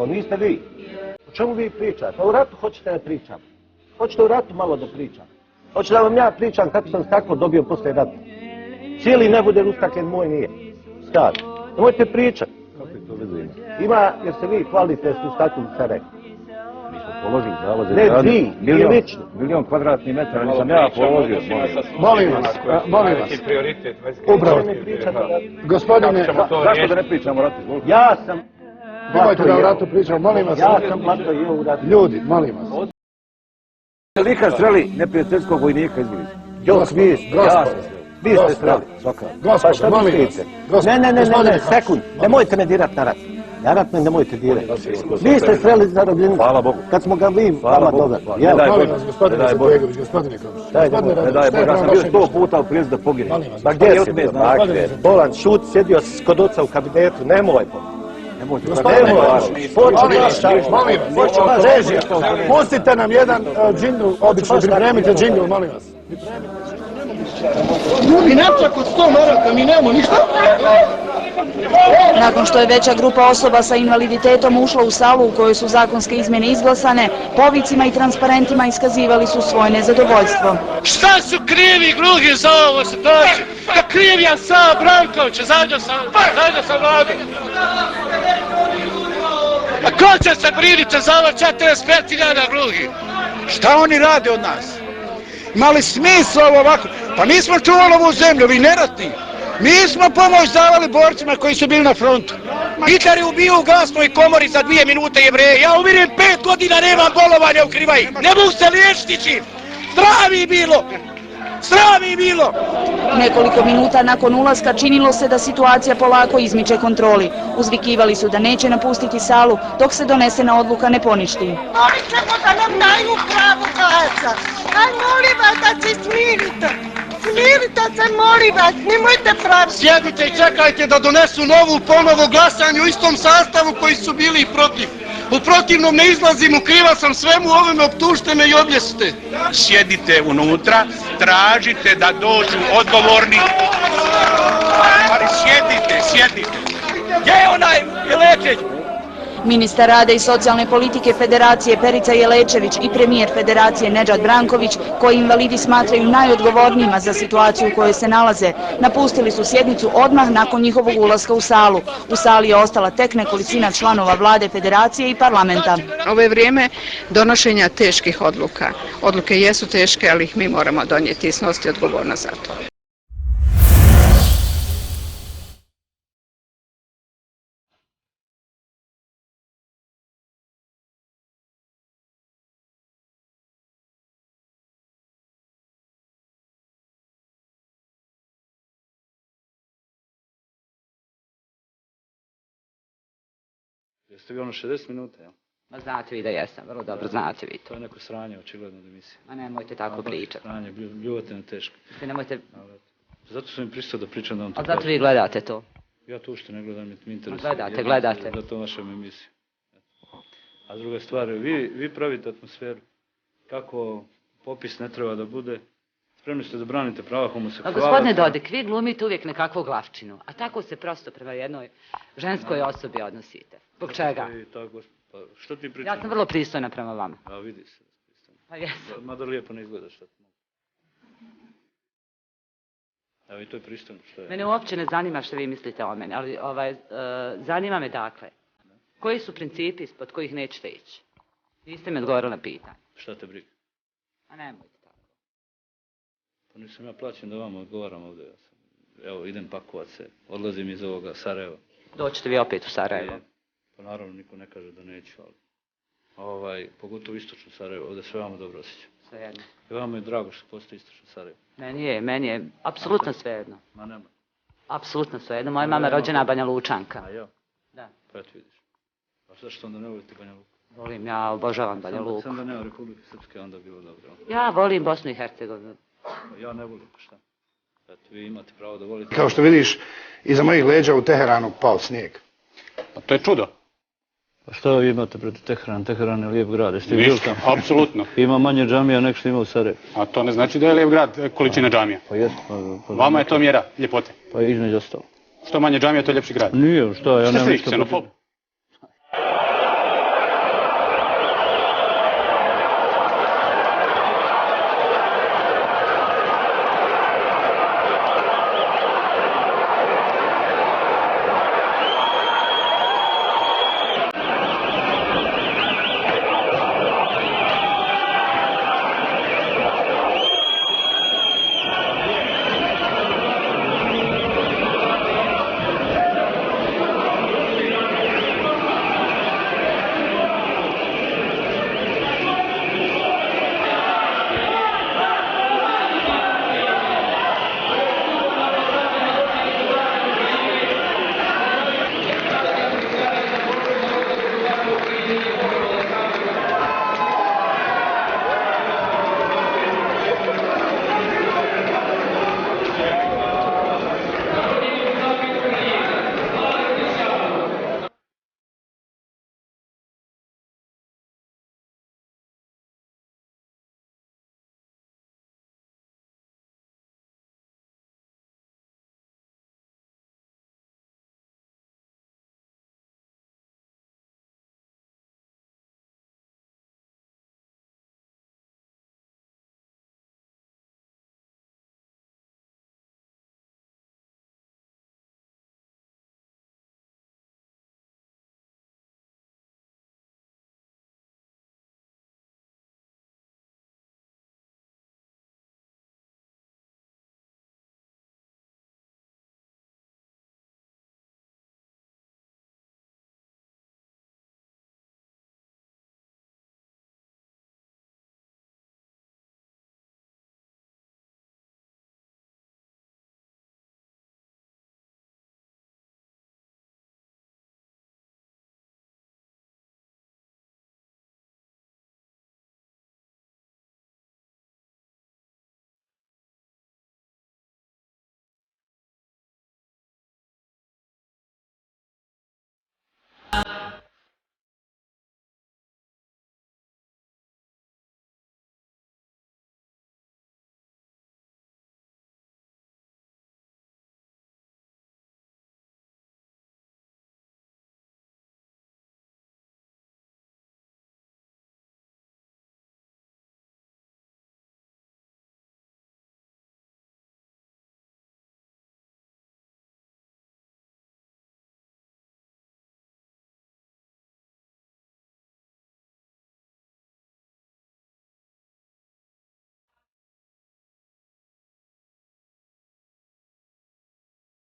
Niste vi. O čemu vi pričate? Pa u ratu hoćete da pričam. Hoćete u ratu malo da pričam. Hoćete da vam ja pričam kako sam staklo dobio posle rata. Cijeli ne bude ustaklen, moj nije. Star. Nemojte pričati. Kako je to veze ima? Ima, jer se vi hvalite su stakli u Sarajevo. Mi smo položili zavod za ne, vi, lično. Milion kvadratnih metara, nisam ja položio. Molim vas. Upravo. Gospodine, zašto da ne pričamo o ratu? Ja sam... Nemojte da o ratu pričamo, molim vas. Ja sam blato i u ratu. Ljudi, molim vas. Lika streli neprijateljskog vojnika izbili. Vi ste streli. Gospod, molim vas. Ne, sekund. Nemojte me dirat na rat. Na rat me nemojte dirat. Vi ste streli zarobljenicu. Hvala Bogu. Kad smo ga vi vama doveli. Molim vas, gospodine Zapegović, gospodine Komšić. Ne daj Bože, ja sam bio 100 puta u prijezu da poginem. Pa gdje si bio? Bolan, šut, sjedio kod oca u kabinetu. Nemoj pustite nam jedan džingl, obično pripremite džingl, molim vas. Ljudi, napčak od 100 maraka, mi nemamo ništa. Nakon što je veća grupa osoba sa invaliditetom ušla u salu u kojoj su zakonske izmjene izglasane, povicima i transparentima iskazivali su svoje nezadovoljstvo. Šta su krivi gluhi za ovo situaciju? Da kriv ja sam Branković, zajedno sa vladom. A ko će se briniti za ovo 45.000 gluhi? Šta oni rade od nas? Imali smisla ovo ovako? Pa mi smo čuvali ovu zemlju, vi neratni. Mi smo pomoć davali borcima koji su bili na frontu. Hitler je ubio u gasnoj komori za 2 minute Jevreje. Ja umirim 5 godina, nemam bolovanja u Krivaji. Ne mogu se liječiti. Sram mi bilo! Nekoliko minuta nakon ulaska činilo se da situacija polako izmiče kontroli. Uzvikivali su da neće napustiti salu dok se donesena odluka ne poništi. Molit ćemo da nam daju pravo glasa. Aj, molim vas da se smirite. Smirite se, molim vas, nemojte pravi. Sjedite i čekajte da donesu ponovo glasanje u istom sastavu koji su bili i protiv. U protivnom ne izlazim, kriva sam svemu ovome, optužite me i objesite. Sjedite unutra, tražite da dođu odgovorni. Ali sjedite. Gdje je onaj Jelečević? Ministar rada i socijalne politike Federacije Perica Jelečević i premijer Federacije Nedžad Branković, koji invalidi smatraju najodgovornijima za situaciju u kojoj se nalaze, napustili su sjednicu odmah nakon njihovog ulaska u salu. U sali je ostala tek nekolicina članova vlade Federacije i parlamenta. Ovo je vrijeme donošenja teških odluka. Odluke jesu teške, ali ih mi moramo donijeti i snositi odgovornost za to. Jeste vi ono 60 minuta, jel? Ma znate vi da jesam, vrlo dobro znate vi to. To je neko sranje, očigledno, od emisije. Ma nemojte tako pričati. Sranje, bljuvotina teško. Nemojte... Zato sam im pristao da pričam da vam to kažem. A zato vi gledate to? Ja to ušte ne gledam, mi interesuje. Gledate. Zato vašem emisiju. A druga stvar, vi pravite atmosferu. Kako popis ne treba da bude. Spremni ste da branite prava homoseksualaca. A gospodine Dodik, vi glumite uvijek nekakvu glavčinu, a tako se prosto prema jednoj ženskoj osobi odnosite. Zbog čega? Što ti pričam? Ja sam vrlo pristojna prema vama. A vidi se. Pa jesam. Mada lijepo ne izgleda što ti mogu. Evo i to je pristojno što je. Mene uopće ne zanima što vi mislite o meni, ali zanima me dakle, koji su principi ispod kojih nećete ići? Niste mi odgovorili na pitanje. Šta te briga? A nemojte tako. Pa nisam ja plaćen da vam odgovaram ovdje. Ja sam, evo, idem pakovat se, odlazim iz ovoga Sarajeva. Doćete vi opet u Sarajevo. Pa naravno niko ne kaže da neću, ali pogotovo istočno Sarajevo, ovdje sve vama dobro osjećam. Svejedno. I vama je drago što postoji istočno Sarajevo. Meni je apsolutno svejedno. Ma nema. Apsolutno svejedno. Moja mama je rođena Banja Lučanka. A ja? Da. Pa eto vidiš. A zašto onda ne volite Banja Luku? Volim, ja obožavam Banja Luku. Sam da nema Republike Srpske, onda bilo dobro. Ja volim Bosnu i Hercegovinu. Ja ne volim, pa šta? Eto, vi imate pravo da volite. Kao što vidiš, iza mojih leđa u Teheranu pao snijeg. Pa to je čudo. Pa šta vi imate protiv Teherana? Teheran je lijep grad, jeste vi bili tamo? Apsolutno. Ima manje džamija nek što ima u Sarajevu. A to ne znači da je lijep grad količina džamija. Pa jesu. Vama je to mjera ljepote. Pa između ostalo. Što manje džamija, to je ljepši grad. Nije, šta, ja Šta nemam si ništa protiv. ksenofob?